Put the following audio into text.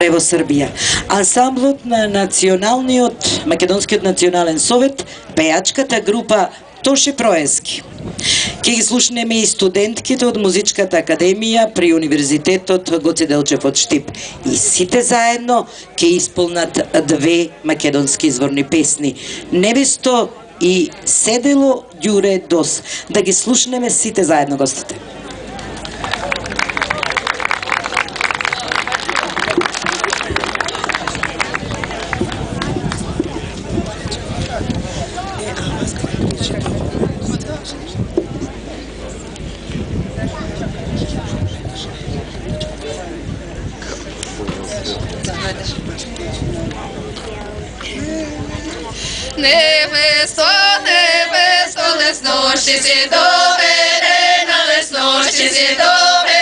во Србија. Ансамблот на Македонскиот национален совет, пејачката група Тоше Проески. Ке ги слушнеме и студентките од Музичката академија при Универзитетот Гоце Делчев од Штип. И сите заедно ке исполнат две македонски изворни песни. Невесто и Седело Ѓуре Дос. Да ги слушнеме сите заедно, гостите. Невесто, невесто, лесно ще се довере, на лесно ще се довере.